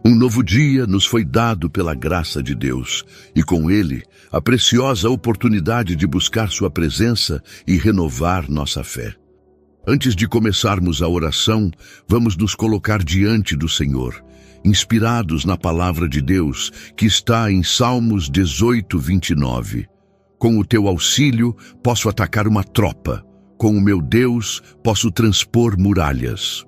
Um novo dia nos foi dado pela graça de Deus, e com ele, a preciosa oportunidade de buscar sua presença e renovar nossa fé. Antes de começarmos a oração, vamos nos colocar diante do Senhor, inspirados na palavra de Deus, que está em Salmos 18, 29. Com o teu auxílio, posso atacar uma tropa. Com o meu Deus, posso transpor muralhas.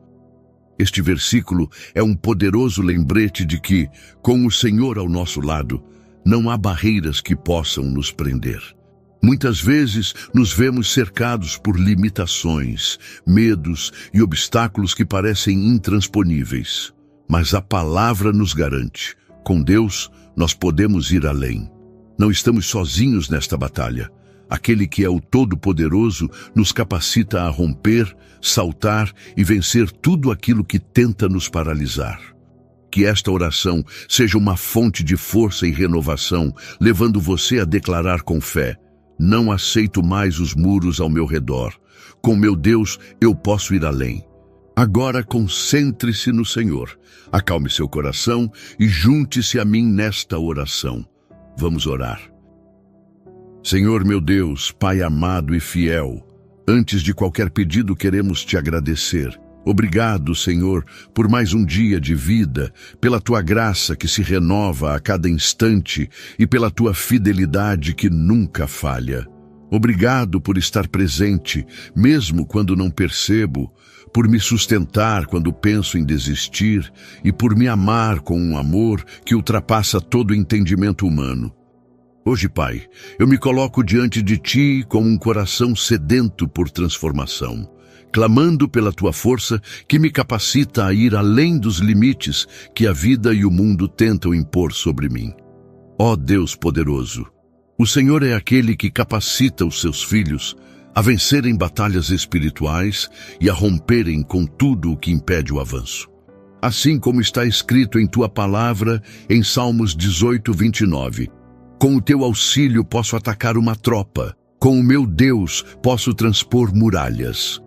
Este versículo é um poderoso lembrete de que, com o Senhor ao nosso lado, não há barreiras que possam nos prender. Muitas vezes nos vemos cercados por limitações, medos e obstáculos que parecem intransponíveis. Mas a palavra nos garante, com Deus nós podemos ir além. Não estamos sozinhos nesta batalha. Aquele que é o Todo-Poderoso nos capacita a romper, saltar e vencer tudo aquilo que tenta nos paralisar. Que esta oração seja uma fonte de força e renovação, levando você a declarar com fé: não aceito mais os muros ao meu redor. Com meu Deus eu posso ir além. Agora concentre-se no Senhor. Acalme seu coração e junte-se a mim nesta oração. Vamos orar. Senhor meu Deus, Pai amado e fiel, antes de qualquer pedido queremos te agradecer. Obrigado, Senhor, por mais um dia de vida, pela tua graça que se renova a cada instante e pela tua fidelidade que nunca falha. Obrigado por estar presente, mesmo quando não percebo, por me sustentar quando penso em desistir e por me amar com um amor que ultrapassa todo entendimento humano. Hoje, Pai, eu me coloco diante de Ti com um coração sedento por transformação, clamando pela Tua força que me capacita a ir além dos limites que a vida e o mundo tentam impor sobre mim. Ó Deus poderoso, o Senhor é aquele que capacita os seus filhos a vencerem batalhas espirituais e a romperem com tudo o que impede o avanço. Assim como está escrito em Tua palavra em Salmos 18, 29, com o teu auxílio posso atacar uma tropa. Com o meu Deus posso transpor muralhas.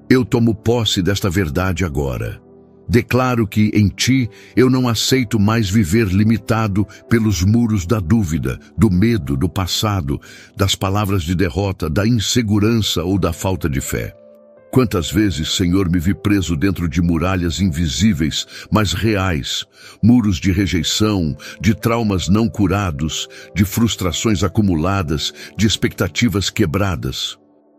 Eu tomo posse desta verdade agora. Declaro que em Ti eu não aceito mais viver limitado pelos muros da dúvida, do medo, do passado, das palavras de derrota, da insegurança ou da falta de fé. Quantas vezes, Senhor, me vi preso dentro de muralhas invisíveis, mas reais, muros de rejeição, de traumas não curados, de frustrações acumuladas, de expectativas quebradas.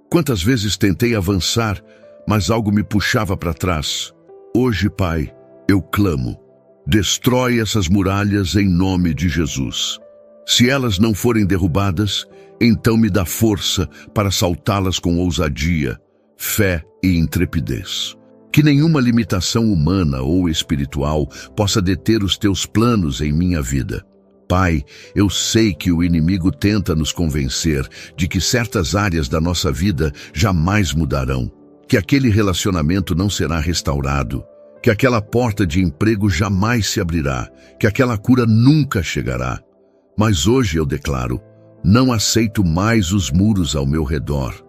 Quantas vezes tentei avançar, mas algo me puxava para trás. Hoje, Pai, eu clamo. Destrói essas muralhas em nome de Jesus. Se elas não forem derrubadas, então me dá força para saltá-las com ousadia, fé e intrepidez. Que nenhuma limitação humana ou espiritual possa deter os teus planos em minha vida. Pai, eu sei que o inimigo tenta nos convencer de que certas áreas da nossa vida jamais mudarão, que aquele relacionamento não será restaurado, que aquela porta de emprego jamais se abrirá, que aquela cura nunca chegará. Mas hoje eu declaro: não aceito mais os muros ao meu redor.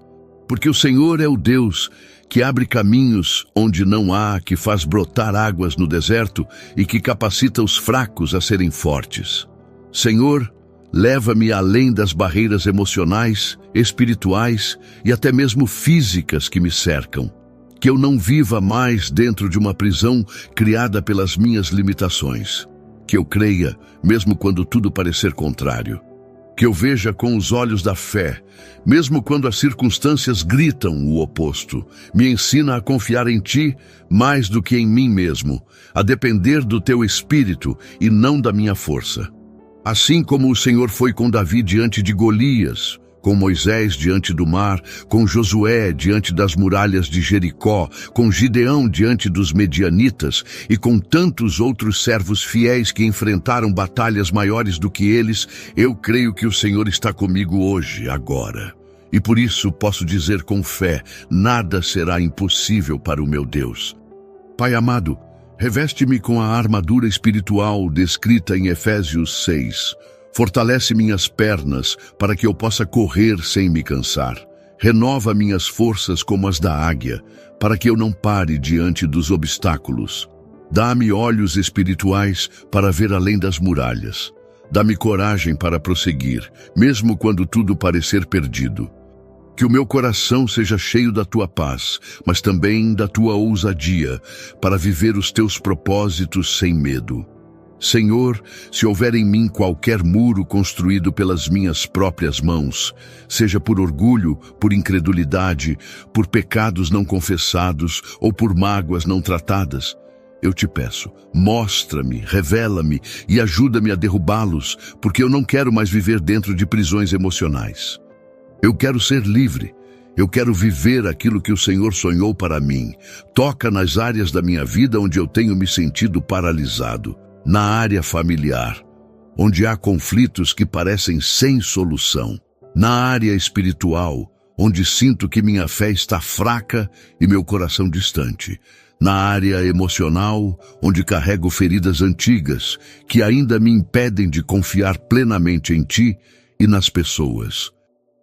Porque o Senhor é o Deus que abre caminhos onde não há, que faz brotar águas no deserto e que capacita os fracos a serem fortes. Senhor, leva-me além das barreiras emocionais, espirituais e até mesmo físicas que me cercam. Que eu não viva mais dentro de uma prisão criada pelas minhas limitações. Que eu creia, mesmo quando tudo parecer contrário. Que eu veja com os olhos da fé, mesmo quando as circunstâncias gritam o oposto. Me ensina a confiar em Ti mais do que em mim mesmo, a depender do Teu Espírito e não da minha força. Assim como o Senhor foi com Davi diante de Golias, com Moisés diante do mar, com Josué diante das muralhas de Jericó, com Gideão diante dos medianitas e com tantos outros servos fiéis que enfrentaram batalhas maiores do que eles, eu creio que o Senhor está comigo hoje, agora. E por isso posso dizer com fé: nada será impossível para o meu Deus. Pai amado, reveste-me com a armadura espiritual descrita em Efésios 6. Fortalece minhas pernas para que eu possa correr sem me cansar. Renova minhas forças como as da águia, para que eu não pare diante dos obstáculos. Dá-me olhos espirituais para ver além das muralhas. Dá-me coragem para prosseguir, mesmo quando tudo parecer perdido. Que o meu coração seja cheio da tua paz, mas também da tua ousadia, para viver os teus propósitos sem medo. Senhor, se houver em mim qualquer muro construído pelas minhas próprias mãos, seja por orgulho, por incredulidade, por pecados não confessados ou por mágoas não tratadas, eu te peço, mostra-me, revela-me e ajuda-me a derrubá-los, porque eu não quero mais viver dentro de prisões emocionais. Eu quero ser livre. Eu quero viver aquilo que o Senhor sonhou para mim. Toca nas áreas da minha vida onde eu tenho me sentido paralisado. Na área familiar, onde há conflitos que parecem sem solução. Na área espiritual, onde sinto que minha fé está fraca e meu coração distante. Na área emocional, onde carrego feridas antigas que ainda me impedem de confiar plenamente em Ti e nas pessoas.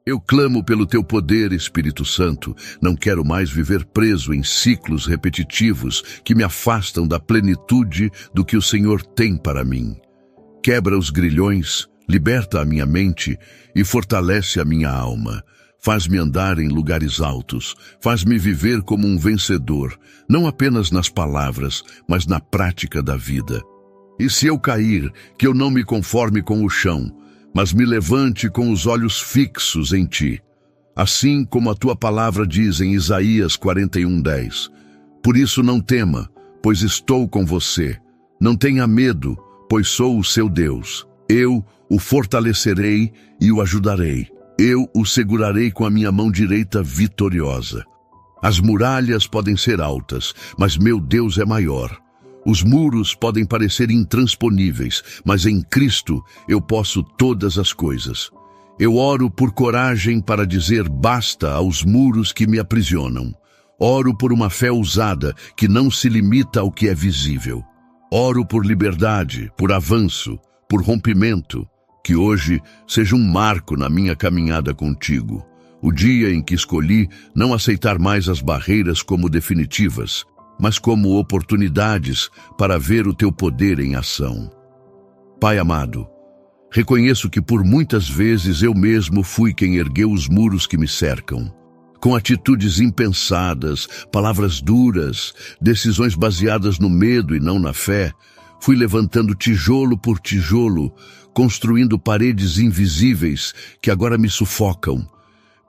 Eu clamo pelo Teu poder, Espírito Santo. Não quero mais viver preso em ciclos repetitivos que me afastam da plenitude do que o Senhor tem para mim. Quebra os grilhões, liberta a minha mente e fortalece a minha alma. Faz-me andar em lugares altos, faz-me viver como um vencedor, não apenas nas palavras, mas na prática da vida. E se eu cair, que eu não me conforme com o chão, mas me levante com os olhos fixos em Ti. Assim como a Tua palavra diz em Isaías 41:10. Por isso não tema, pois estou com você. Não tenha medo, pois sou o seu Deus. Eu o fortalecerei e o ajudarei. Eu o segurarei com a minha mão direita vitoriosa. As muralhas podem ser altas, mas meu Deus é maior. Os muros podem parecer intransponíveis, mas em Cristo eu posso todas as coisas. Eu oro por coragem para dizer basta aos muros que me aprisionam. Oro por uma fé ousada que não se limita ao que é visível. Oro por liberdade, por avanço, por rompimento. Que hoje seja um marco na minha caminhada contigo. O dia em que escolhi não aceitar mais as barreiras como definitivas, mas como oportunidades para ver o Teu poder em ação. Pai amado, reconheço que por muitas vezes eu mesmo fui quem ergueu os muros que me cercam. Com atitudes impensadas, palavras duras, decisões baseadas no medo e não na fé, fui levantando tijolo por tijolo, construindo paredes invisíveis que agora me sufocam.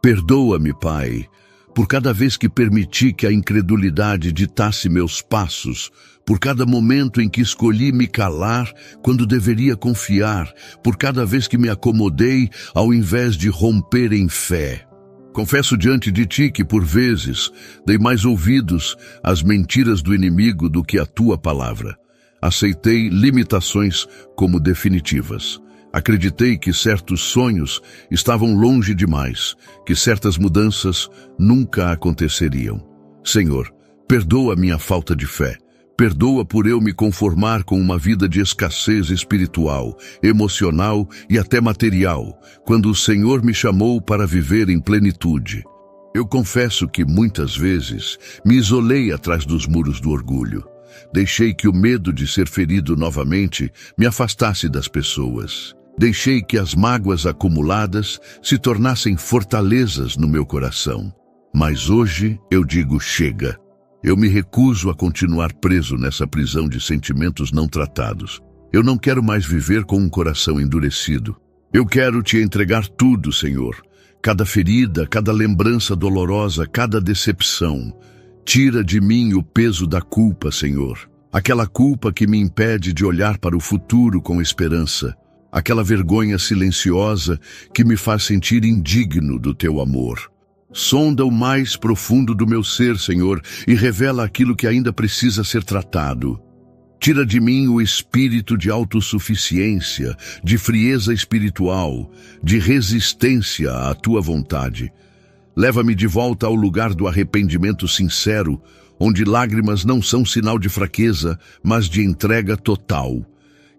Perdoa-me, Pai, por cada vez que permiti que a incredulidade ditasse meus passos, por cada momento em que escolhi me calar quando deveria confiar, por cada vez que me acomodei ao invés de romper em fé. Confesso diante de Ti que, por vezes, dei mais ouvidos às mentiras do inimigo do que à Tua palavra. Aceitei limitações como definitivas. Acreditei que certos sonhos estavam longe demais, que certas mudanças nunca aconteceriam. Senhor, perdoa minha falta de fé. Perdoa por eu me conformar com uma vida de escassez espiritual, emocional e até material, quando o Senhor me chamou para viver em plenitude. Eu confesso que muitas vezes me isolei atrás dos muros do orgulho. Deixei que o medo de ser ferido novamente me afastasse das pessoas. Deixei que as mágoas acumuladas se tornassem fortalezas no meu coração. Mas hoje eu digo chega. Eu me recuso a continuar preso nessa prisão de sentimentos não tratados. Eu não quero mais viver com um coração endurecido. Eu quero Te entregar tudo, Senhor. Cada ferida, cada lembrança dolorosa, cada decepção. Tira de mim o peso da culpa, Senhor. Aquela culpa que me impede de olhar para o futuro com esperança. Aquela vergonha silenciosa que me faz sentir indigno do Teu amor. Sonda o mais profundo do meu ser, Senhor, e revela aquilo que ainda precisa ser tratado. Tira de mim o espírito de autossuficiência, de frieza espiritual, de resistência à Tua vontade. Leva-me de volta ao lugar do arrependimento sincero, onde lágrimas não são sinal de fraqueza, mas de entrega total.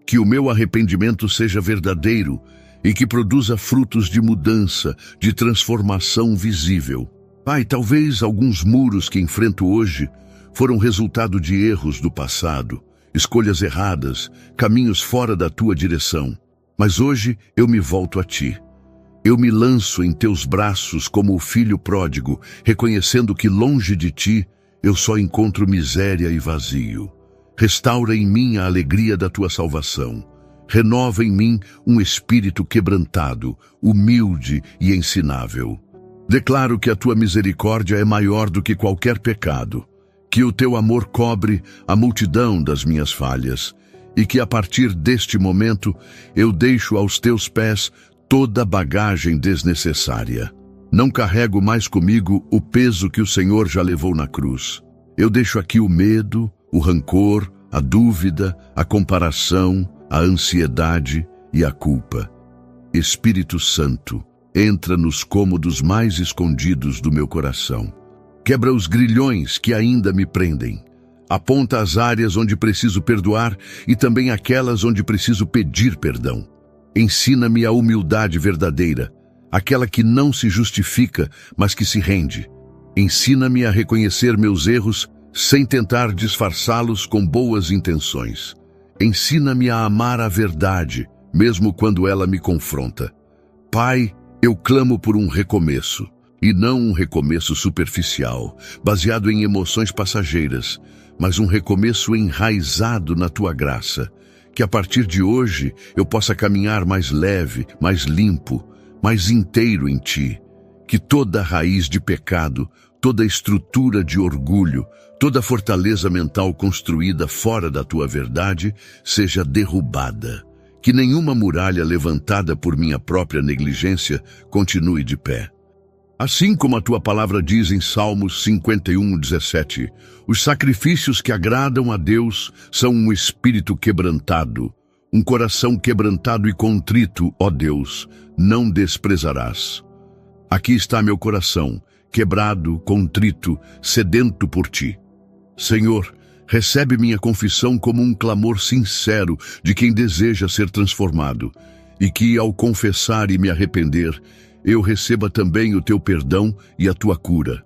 Que o meu arrependimento seja verdadeiro e que produza frutos de mudança, de transformação visível. Pai, talvez alguns muros que enfrento hoje foram resultado de erros do passado, escolhas erradas, caminhos fora da tua direção. Mas hoje eu me volto a ti. Eu me lanço em teus braços como o filho pródigo, reconhecendo que longe de ti eu só encontro miséria e vazio. Restaura em mim a alegria da tua salvação. Renova em mim um espírito quebrantado, humilde e ensinável. Declaro que a tua misericórdia é maior do que qualquer pecado, que o teu amor cobre a multidão das minhas falhas, e que a partir deste momento eu deixo aos teus pés toda a bagagem desnecessária. Não carrego mais comigo o peso que o Senhor já levou na cruz. Eu deixo aqui o medo, o rancor, a dúvida, a comparação, a ansiedade e a culpa. Espírito Santo, entra nos cômodos mais escondidos do meu coração. Quebra os grilhões que ainda me prendem. Aponta as áreas onde preciso perdoar e também aquelas onde preciso pedir perdão. Ensina-me a humildade verdadeira, aquela que não se justifica, mas que se rende. Ensina-me a reconhecer meus erros sem tentar disfarçá-los com boas intenções. Ensina-me a amar a verdade, mesmo quando ela me confronta. Pai, eu clamo por um recomeço, e não um recomeço superficial, baseado em emoções passageiras, mas um recomeço enraizado na tua graça, que a partir de hoje eu possa caminhar mais leve, mais limpo, mais inteiro em ti. Que toda raiz de pecado, toda estrutura de orgulho, toda fortaleza mental construída fora da tua verdade seja derrubada. Que nenhuma muralha levantada por minha própria negligência continue de pé. Assim como a tua palavra diz em Salmos 51:17, os sacrifícios que agradam a Deus são um espírito quebrantado, um coração quebrantado e contrito, ó Deus, não desprezarás. Aqui está meu coração, quebrado, contrito, sedento por ti. Senhor, recebe minha confissão como um clamor sincero de quem deseja ser transformado, e que, ao confessar e me arrepender, eu receba também o teu perdão e a tua cura.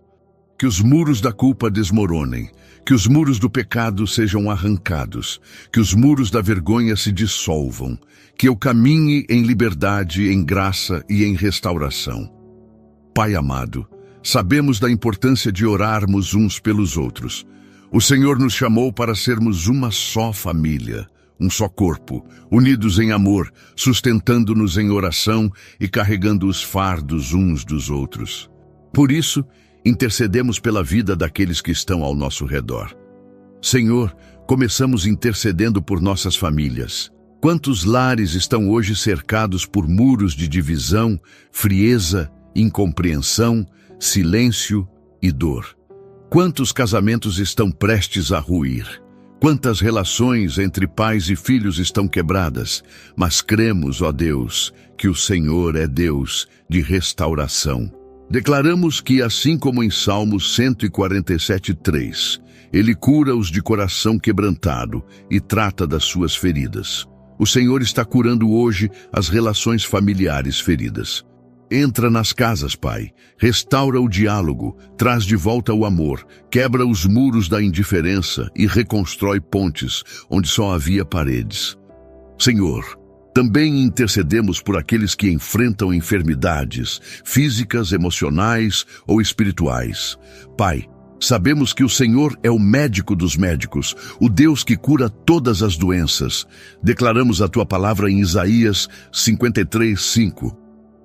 Que os muros da culpa desmoronem, que os muros do pecado sejam arrancados, que os muros da vergonha se dissolvam, que eu caminhe em liberdade, em graça e em restauração. Pai amado, sabemos da importância de orarmos uns pelos outros. O Senhor nos chamou para sermos uma só família, um só corpo, unidos em amor, sustentando-nos em oração e carregando os fardos uns dos outros. Por isso, intercedemos pela vida daqueles que estão ao nosso redor. Senhor, começamos intercedendo por nossas famílias. Quantos lares estão hoje cercados por muros de divisão, frieza, incompreensão, silêncio e dor? Quantos casamentos estão prestes a ruir? Quantas relações entre pais e filhos estão quebradas? Mas cremos, ó Deus, que o Senhor é Deus de restauração. Declaramos que, assim como em Salmos 147:3, Ele cura os de coração quebrantado e trata das suas feridas. O Senhor está curando hoje as relações familiares feridas. Entra nas casas, Pai, restaura o diálogo, traz de volta o amor, quebra os muros da indiferença e reconstrói pontes onde só havia paredes. Senhor, também intercedemos por aqueles que enfrentam enfermidades físicas, emocionais ou espirituais. Pai, sabemos que o Senhor é o médico dos médicos, o Deus que cura todas as doenças. Declaramos a tua palavra em Isaías 53:5.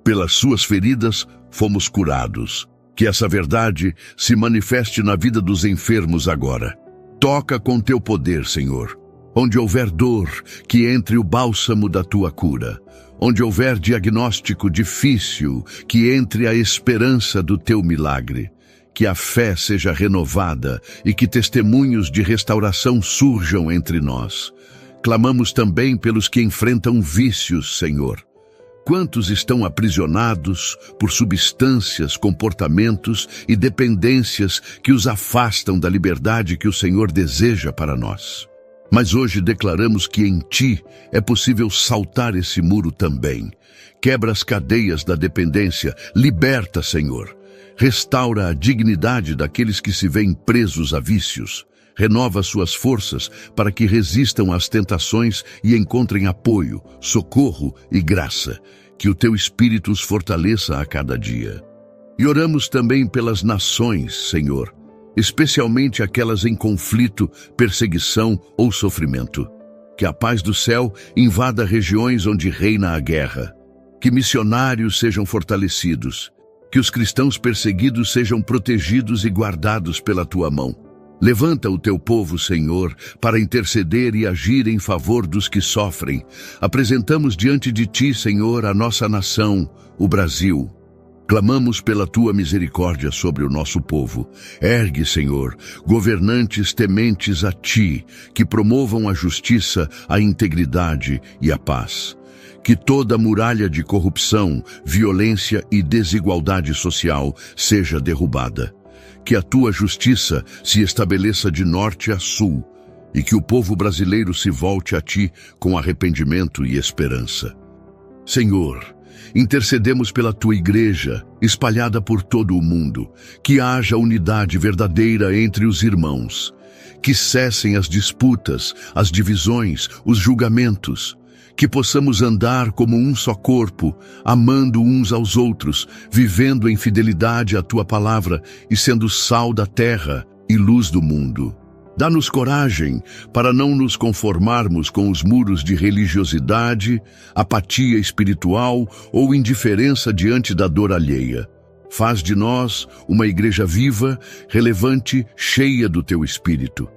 Pelas suas feridas fomos curados. Que essa verdade se manifeste na vida dos enfermos agora. Toca com teu poder, Senhor. Onde houver dor, que entre o bálsamo da tua cura. Onde houver diagnóstico difícil, que entre a esperança do teu milagre. Que a fé seja renovada e que testemunhos de restauração surjam entre nós. Clamamos também pelos que enfrentam vícios, Senhor. Quantos estão aprisionados por substâncias, comportamentos e dependências que os afastam da liberdade que o Senhor deseja para nós? Mas hoje declaramos que em Ti é possível saltar esse muro também. Quebra as cadeias da dependência, liberta, Senhor. Restaura a dignidade daqueles que se veem presos a vícios. renova suas forças para que resistam às tentações e encontrem apoio, socorro e graça. Que o teu Espírito os fortaleça a cada dia. E oramos também pelas nações, Senhor, especialmente aquelas em conflito, perseguição ou sofrimento. Que a paz do céu invada regiões onde reina a guerra. Que missionários sejam fortalecidos. Que os cristãos perseguidos sejam protegidos e guardados pela tua mão. Levanta o teu povo, Senhor, para interceder e agir em favor dos que sofrem. Apresentamos diante de ti, Senhor, a nossa nação, o Brasil. Clamamos pela tua misericórdia sobre o nosso povo. Ergue, Senhor, governantes tementes a ti, que promovam a justiça, a integridade e a paz. Que toda muralha de corrupção, violência e desigualdade social seja derrubada. Que a tua justiça se estabeleça de norte a sul e que o povo brasileiro se volte a ti com arrependimento e esperança. Senhor, intercedemos pela tua igreja, espalhada por todo o mundo, que haja unidade verdadeira entre os irmãos, que cessem as disputas, as divisões, os julgamentos, que possamos andar como um só corpo, amando uns aos outros, vivendo em fidelidade à tua palavra e sendo sal da terra e luz do mundo. Dá-nos coragem para não nos conformarmos com os muros de religiosidade, apatia espiritual ou indiferença diante da dor alheia. Faz de nós uma igreja viva, relevante, cheia do teu Espírito.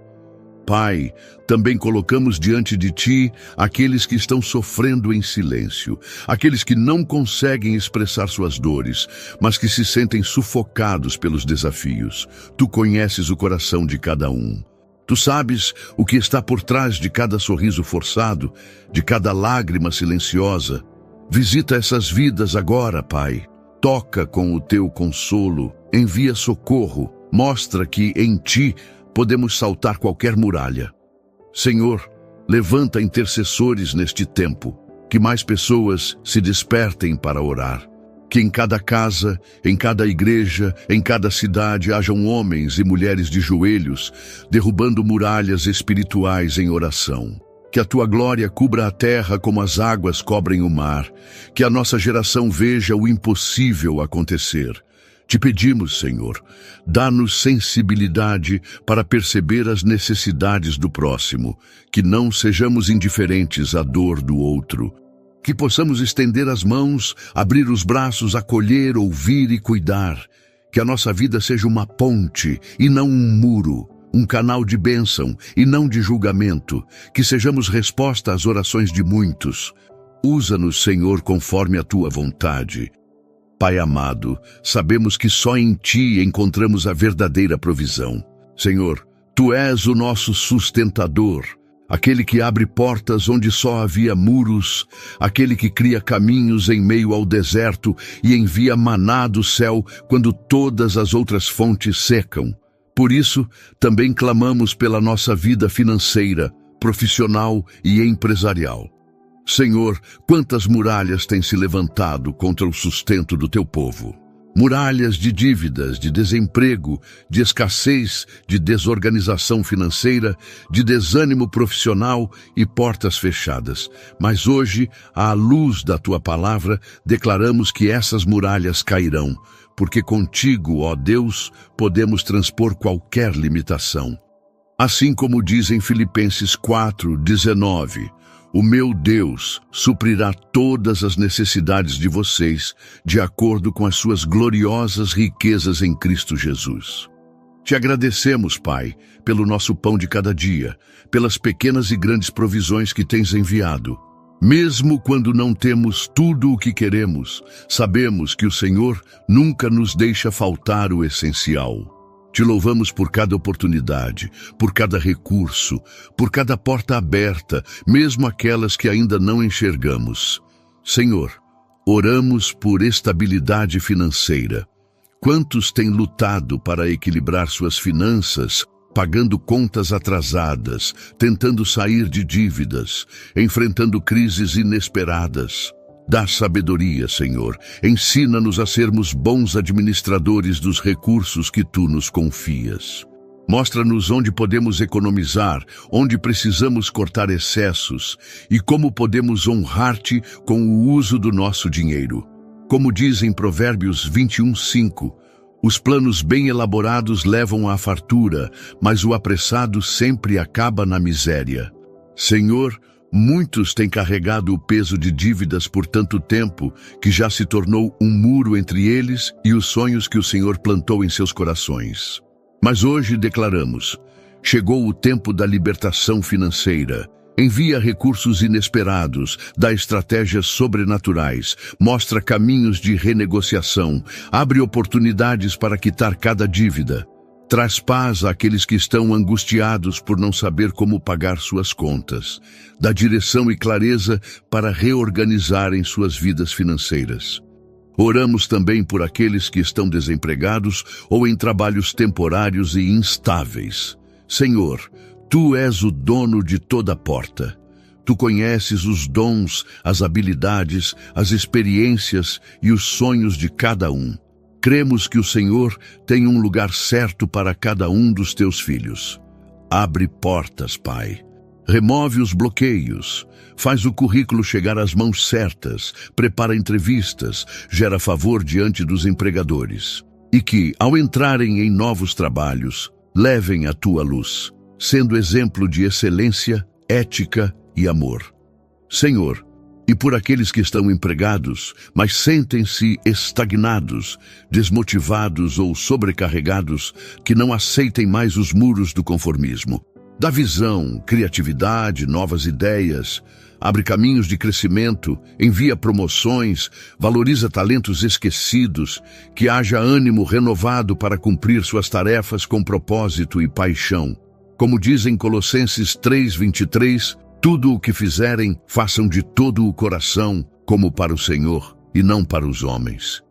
Pai, também colocamos diante de ti aqueles que estão sofrendo em silêncio, aqueles que não conseguem expressar suas dores, mas que se sentem sufocados pelos desafios. Tu conheces o coração de cada um. Tu sabes o que está por trás de cada sorriso forçado, de cada lágrima silenciosa. Visita essas vidas agora, Pai. Toca com o teu consolo, envia socorro, mostra que em ti podemos saltar qualquer muralha. Senhor, levanta intercessores neste tempo, que mais pessoas se despertem para orar. Que em cada casa, em cada igreja, em cada cidade hajam homens e mulheres de joelhos, derrubando muralhas espirituais em oração. Que a tua glória cubra a terra como as águas cobrem o mar. Que a nossa geração veja o impossível acontecer. Te pedimos, Senhor, dá-nos sensibilidade para perceber as necessidades do próximo, que não sejamos indiferentes à dor do outro, que possamos estender as mãos, abrir os braços, acolher, ouvir e cuidar, que a nossa vida seja uma ponte e não um muro, um canal de bênção e não de julgamento, que sejamos resposta às orações de muitos. Usa-nos, Senhor, conforme a tua vontade. Pai amado, sabemos que só em ti encontramos a verdadeira provisão. Senhor, tu és o nosso sustentador, aquele que abre portas onde só havia muros, aquele que cria caminhos em meio ao deserto e envia maná do céu quando todas as outras fontes secam. Por isso, também clamamos pela nossa vida financeira, profissional e empresarial. Senhor, quantas muralhas têm se levantado contra o sustento do teu povo? Muralhas de dívidas, de desemprego, de escassez, de desorganização financeira, de desânimo profissional e portas fechadas. Mas hoje, à luz da tua palavra, declaramos que essas muralhas cairão, porque contigo, ó Deus, podemos transpor qualquer limitação. Assim como diz em Filipenses 4:19, o meu Deus suprirá todas as necessidades de vocês, de acordo com as suas gloriosas riquezas em Cristo Jesus. Te agradecemos, Pai, pelo nosso pão de cada dia, pelas pequenas e grandes provisões que tens enviado. Mesmo quando não temos tudo o que queremos, sabemos que o Senhor nunca nos deixa faltar o essencial. Te louvamos por cada oportunidade, por cada recurso, por cada porta aberta, mesmo aquelas que ainda não enxergamos. Senhor, oramos por estabilidade financeira. Quantos têm lutado para equilibrar suas finanças, pagando contas atrasadas, tentando sair de dívidas, enfrentando crises inesperadas? Dá sabedoria, Senhor. Ensina-nos a sermos bons administradores dos recursos que tu nos confias. Mostra-nos onde podemos economizar, onde precisamos cortar excessos e como podemos honrar-te com o uso do nosso dinheiro. Como diz em Provérbios 21:5, os planos bem elaborados levam à fartura, mas o apressado sempre acaba na miséria. Senhor, muitos têm carregado o peso de dívidas por tanto tempo que já se tornou um muro entre eles e os sonhos que o Senhor plantou em seus corações. Mas hoje declaramos: chegou o tempo da libertação financeira. Envia recursos inesperados, dá estratégias sobrenaturais, mostra caminhos de renegociação, abre oportunidades para quitar cada dívida. Traz paz àqueles que estão angustiados por não saber como pagar suas contas. Dá direção e clareza para reorganizarem suas vidas financeiras. Oramos também por aqueles que estão desempregados ou em trabalhos temporários e instáveis. Senhor, Tu és o dono de toda porta. Tu conheces os dons, as habilidades, as experiências e os sonhos de cada um. Cremos que o Senhor tem um lugar certo para cada um dos Teus filhos. Abre portas, Pai. Remove os bloqueios. Faz o currículo chegar às mãos certas, prepara entrevistas, gera favor diante dos empregadores. E que, ao entrarem em novos trabalhos, levem a Tua luz, sendo exemplo de excelência, ética e amor. Senhor, e por aqueles que estão empregados, mas sentem-se estagnados, desmotivados ou sobrecarregados, que não aceitem mais os muros do conformismo. Dá visão, criatividade, novas ideias, abre caminhos de crescimento, envia promoções, valoriza talentos esquecidos, que haja ânimo renovado para cumprir suas tarefas com propósito e paixão. Como diz em Colossenses 3:23, tudo o que fizerem, façam de todo o coração, como para o Senhor e não para os homens.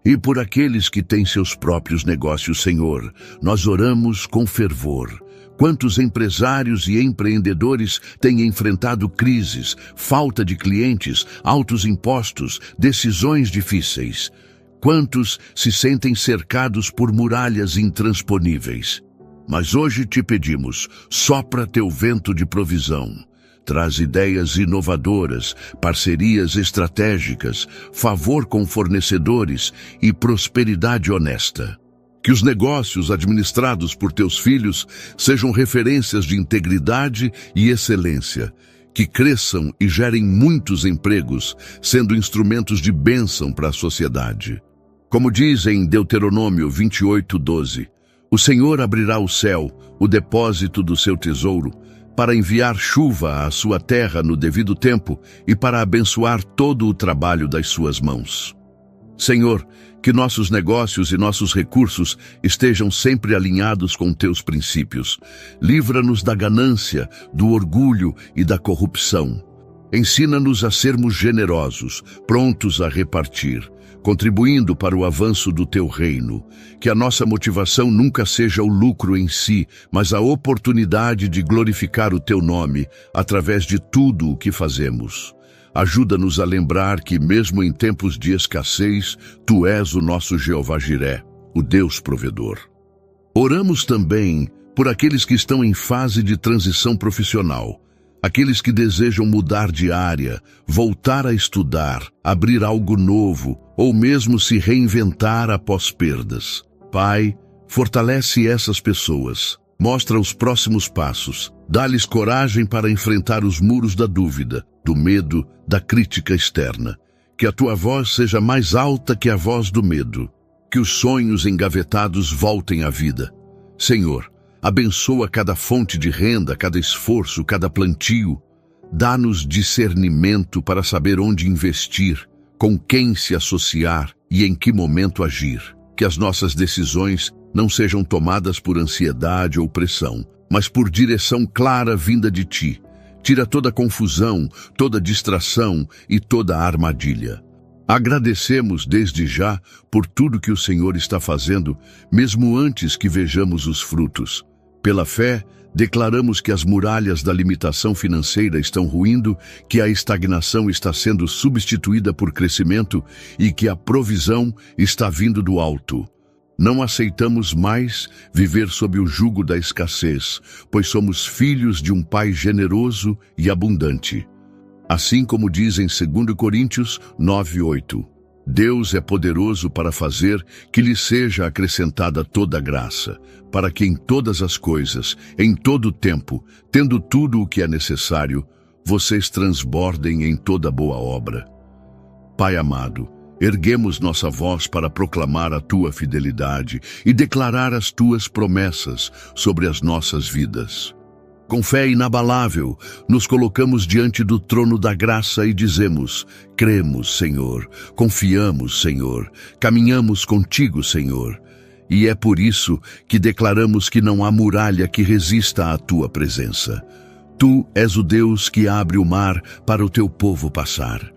E por aqueles que têm seus próprios negócios, Senhor, nós oramos com fervor. Quantos empresários e empreendedores têm enfrentado crises, falta de clientes, altos impostos, decisões difíceis? Quantos se sentem cercados por muralhas intransponíveis? Mas hoje te pedimos, sopra teu vento de provisão. Traz ideias inovadoras, parcerias estratégicas, favor com fornecedores e prosperidade honesta. Que os negócios administrados por teus filhos sejam referências de integridade e excelência, que cresçam e gerem muitos empregos, sendo instrumentos de bênção para a sociedade. Como diz em Deuteronômio 28:12, o Senhor abrirá o céu, o depósito do seu tesouro, para enviar chuva à sua terra no devido tempo e para abençoar todo o trabalho das suas mãos. Senhor, que nossos negócios e nossos recursos estejam sempre alinhados com teus princípios. Livra-nos da ganância, do orgulho e da corrupção. Ensina-nos a sermos generosos, prontos a repartir, contribuindo para o avanço do teu reino. Que a nossa motivação nunca seja o lucro em si, mas a oportunidade de glorificar o teu nome através de tudo o que fazemos. Ajuda-nos a lembrar que, mesmo em tempos de escassez, Tu és o nosso Jeová Jiré, o Deus provedor. Oramos também por aqueles que estão em fase de transição profissional, aqueles que desejam mudar de área, voltar a estudar, abrir algo novo ou mesmo se reinventar após perdas. Pai, fortalece essas pessoas, mostra os próximos passos, dá-lhes coragem para enfrentar os muros da dúvida, do medo, da crítica externa. Que a Tua voz seja mais alta que a voz do medo. Que os sonhos engavetados voltem à vida. Senhor, abençoa cada fonte de renda, cada esforço, cada plantio. Dá-nos discernimento para saber onde investir, com quem se associar e em que momento agir. Que as nossas decisões não sejam tomadas por ansiedade ou pressão, mas por direção clara vinda de Ti. Tira toda confusão, toda distração e toda armadilha. Agradecemos desde já por tudo que o Senhor está fazendo, mesmo antes que vejamos os frutos. Pela fé, declaramos que as muralhas da limitação financeira estão ruindo, que a estagnação está sendo substituída por crescimento e que a provisão está vindo do alto. Não aceitamos mais viver sob o jugo da escassez, pois somos filhos de um Pai generoso e abundante. Assim como diz em 2 Coríntios 9:8, Deus é poderoso para fazer que lhe seja acrescentada toda a graça, para que em todas as coisas, em todo o tempo, tendo tudo o que é necessário, vocês transbordem em toda boa obra. Pai amado, erguemos nossa voz para proclamar a Tua fidelidade e declarar as Tuas promessas sobre as nossas vidas. Com fé inabalável, nos colocamos diante do trono da graça e dizemos: cremos, Senhor, confiamos, Senhor, caminhamos contigo, Senhor. E é por isso que declaramos que não há muralha que resista à Tua presença. Tu és o Deus que abre o mar para o Teu povo passar.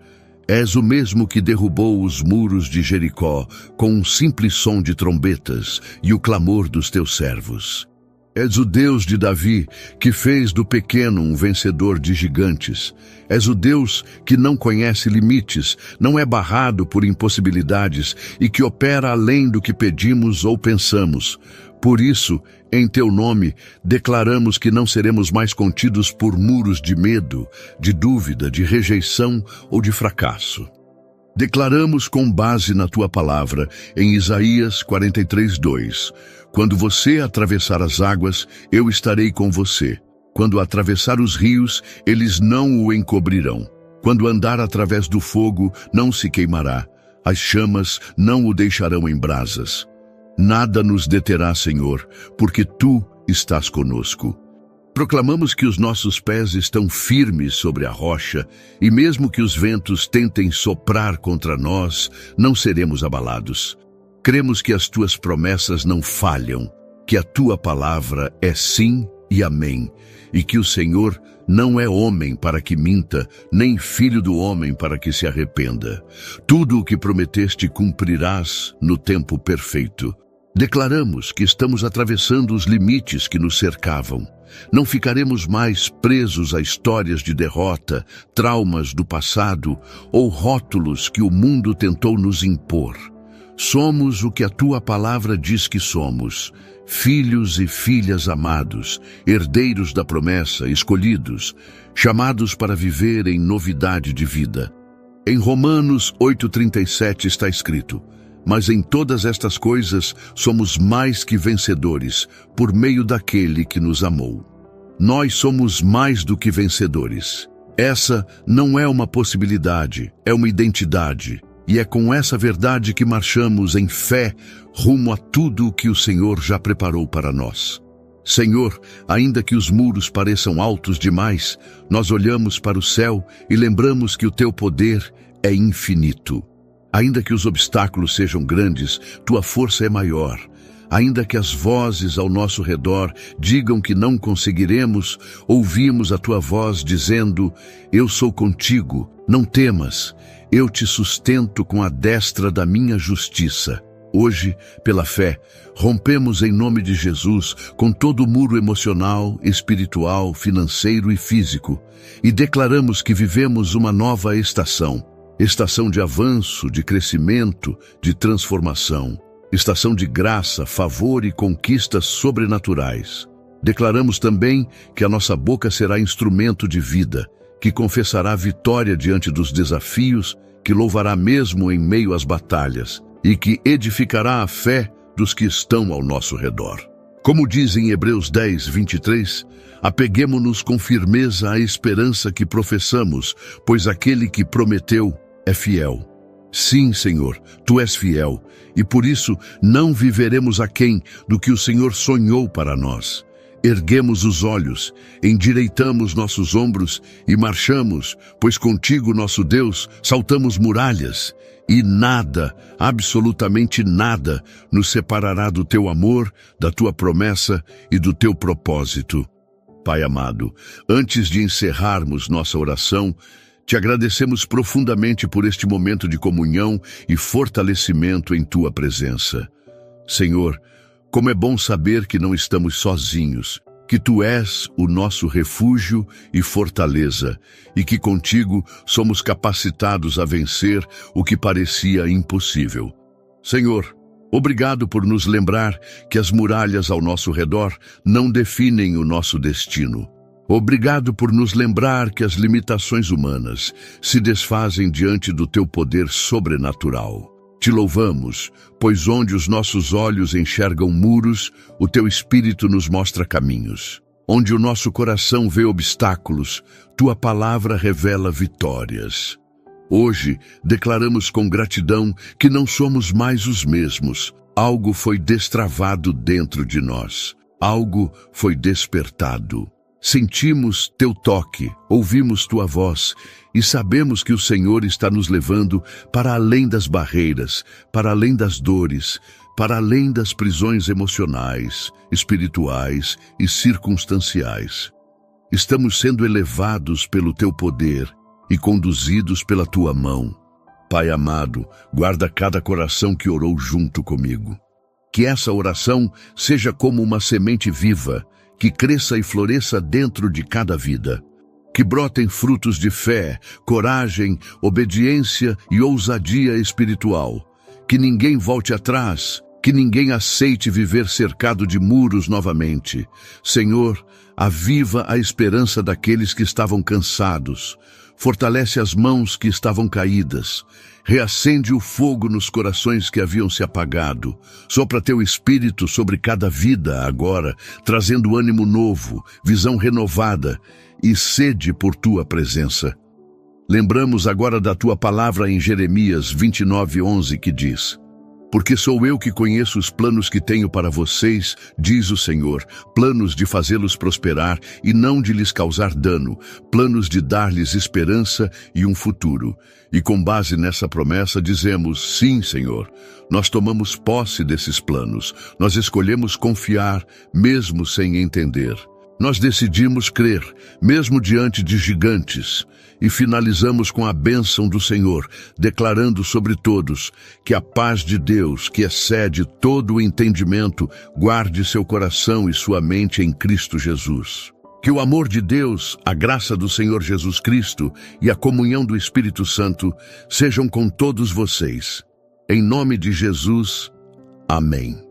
És o mesmo que derrubou os muros de Jericó com um simples som de trombetas e o clamor dos Teus servos. És o Deus de Davi, que fez do pequeno um vencedor de gigantes. És o Deus que não conhece limites, não é barrado por impossibilidades e que opera além do que pedimos ou pensamos. Por isso, em Teu nome, declaramos que não seremos mais contidos por muros de medo, de dúvida, de rejeição ou de fracasso. Declaramos com base na Tua palavra, em Isaías 43:2, quando você atravessar as águas, eu estarei com você. Quando atravessar os rios, eles não o encobrirão. Quando andar através do fogo, não se queimará. As chamas não o deixarão em brasas. Nada nos deterá, Senhor, porque Tu estás conosco. Proclamamos que os nossos pés estão firmes sobre a rocha, e mesmo que os ventos tentem soprar contra nós, não seremos abalados. Cremos que as Tuas promessas não falham, que a Tua palavra é sim e amém, e que o Senhor não é homem para que minta, nem filho do homem para que se arrependa. Tudo o que prometeste cumprirás no tempo perfeito. Declaramos que estamos atravessando os limites que nos cercavam. Não ficaremos mais presos a histórias de derrota, traumas do passado ou rótulos que o mundo tentou nos impor. Somos o que a Tua palavra diz que somos, filhos e filhas amados, herdeiros da promessa, escolhidos, chamados para viver em novidade de vida. Em Romanos 8:37 está escrito: mas em todas estas coisas somos mais que vencedores, por meio daquele que nos amou. Nós somos mais do que vencedores. Essa não é uma possibilidade, é uma identidade. E é com essa verdade que marchamos em fé rumo a tudo o que o Senhor já preparou para nós. Senhor, ainda que os muros pareçam altos demais, nós olhamos para o céu e lembramos que o Teu poder é infinito. Ainda que os obstáculos sejam grandes, Tua força é maior. Ainda que as vozes ao nosso redor digam que não conseguiremos, ouvimos a Tua voz dizendo: eu sou contigo, não temas, eu te sustento com a destra da minha justiça. Hoje, pela fé, rompemos em nome de Jesus com todo o muro emocional, espiritual, financeiro e físico, e declaramos que vivemos uma nova estação. Estação de avanço, de crescimento, de transformação. Estação de graça, favor e conquistas sobrenaturais. Declaramos também que a nossa boca será instrumento de vida, que confessará vitória diante dos desafios, que louvará mesmo em meio às batalhas, e que edificará a fé dos que estão ao nosso redor. Como diz em Hebreus 10:23, apeguemo-nos com firmeza à esperança que professamos, pois aquele que prometeu é fiel. Sim, Senhor, Tu és fiel, e por isso não viveremos aquém do que o Senhor sonhou para nós. Erguemos os olhos, endireitamos nossos ombros e marchamos, pois contigo, nosso Deus, saltamos muralhas, e nada, absolutamente nada, nos separará do Teu amor, da Tua promessa e do Teu propósito. Pai amado, antes de encerrarmos nossa oração, Te agradecemos profundamente por este momento de comunhão e fortalecimento em Tua presença. Senhor, como é bom saber que não estamos sozinhos, que Tu és o nosso refúgio e fortaleza, e que contigo somos capacitados a vencer o que parecia impossível. Senhor, Obrigado por nos lembrar que as muralhas ao nosso redor não definem o nosso destino. Obrigado por nos lembrar que as limitações humanas se desfazem diante do teu poder sobrenatural. Te louvamos, pois onde os nossos olhos enxergam muros, o teu Espírito nos mostra caminhos. Onde o nosso coração vê obstáculos, tua palavra revela vitórias. Hoje, declaramos com gratidão que não somos mais os mesmos. Algo foi destravado dentro de nós. Algo foi despertado. Sentimos teu toque, ouvimos tua voz e sabemos que o Senhor está nos levando para além das barreiras, para além das dores, para além das prisões emocionais, espirituais e circunstanciais. Estamos sendo elevados pelo teu poder e conduzidos pela tua mão. Pai amado, guarda cada coração que orou junto comigo. Que essa oração seja como uma semente viva, que cresça e floresça dentro de cada vida. Que brotem frutos de fé, coragem, obediência e ousadia espiritual. Que ninguém volte atrás, que ninguém aceite viver cercado de muros novamente. Senhor, aviva a esperança daqueles que estavam cansados. Fortalece as mãos que estavam caídas. Reacende o fogo nos corações que haviam se apagado. Sopra teu Espírito sobre cada vida agora, trazendo ânimo novo, visão renovada e sede por tua presença. Lembramos agora da tua palavra em Jeremias 29:11 que diz: Porque sou eu que conheço os planos que tenho para vocês, diz o Senhor, planos de fazê-los prosperar e não de lhes causar dano, planos de dar-lhes esperança e um futuro. E com base nessa promessa dizemos, sim, Senhor, nós tomamos posse desses planos, nós escolhemos confiar, mesmo sem entender. Nós decidimos crer, mesmo diante de gigantes, e finalizamos com a bênção do Senhor, declarando sobre todos que a paz de Deus, que excede todo o entendimento, guarde seu coração e sua mente em Cristo Jesus. Que o amor de Deus, a graça do Senhor Jesus Cristo e a comunhão do Espírito Santo sejam com todos vocês. Em nome de Jesus, amém.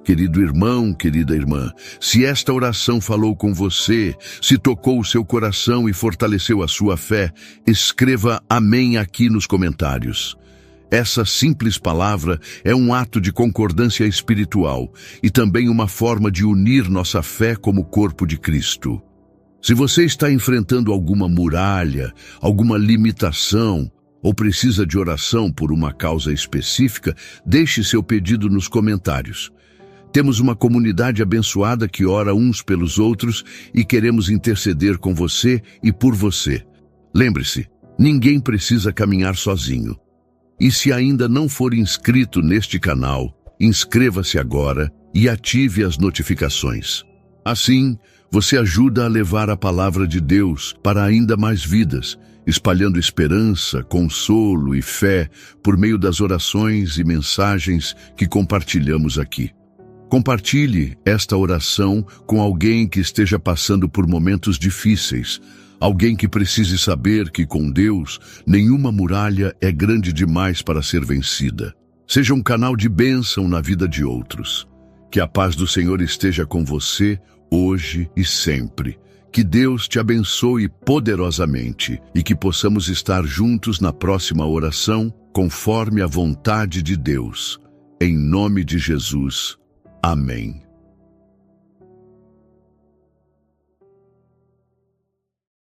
Querido irmão, querida irmã, se esta oração falou com você, se tocou o seu coração e fortaleceu a sua fé, escreva amém aqui nos comentários. Essa simples palavra é um ato de concordância espiritual e também uma forma de unir nossa fé como corpo de Cristo. Se você está enfrentando alguma muralha, alguma limitação, ou precisa de oração por uma causa específica, deixe seu pedido nos comentários. Temos uma comunidade abençoada que ora uns pelos outros e queremos interceder com você e por você. Lembre-se, ninguém precisa caminhar sozinho. E se ainda não for inscrito neste canal, inscreva-se agora e ative as notificações. Assim, você ajuda a levar a palavra de Deus para ainda mais vidas, espalhando esperança, consolo e fé por meio das orações e mensagens que compartilhamos aqui. Compartilhe esta oração com alguém que esteja passando por momentos difíceis, alguém que precise saber que com Deus nenhuma muralha é grande demais para ser vencida. Seja um canal de bênção na vida de outros. Que a paz do Senhor esteja com você hoje e sempre. Que Deus te abençoe poderosamente e que possamos estar juntos na próxima oração conforme a vontade de Deus. Em nome de Jesus. Amém.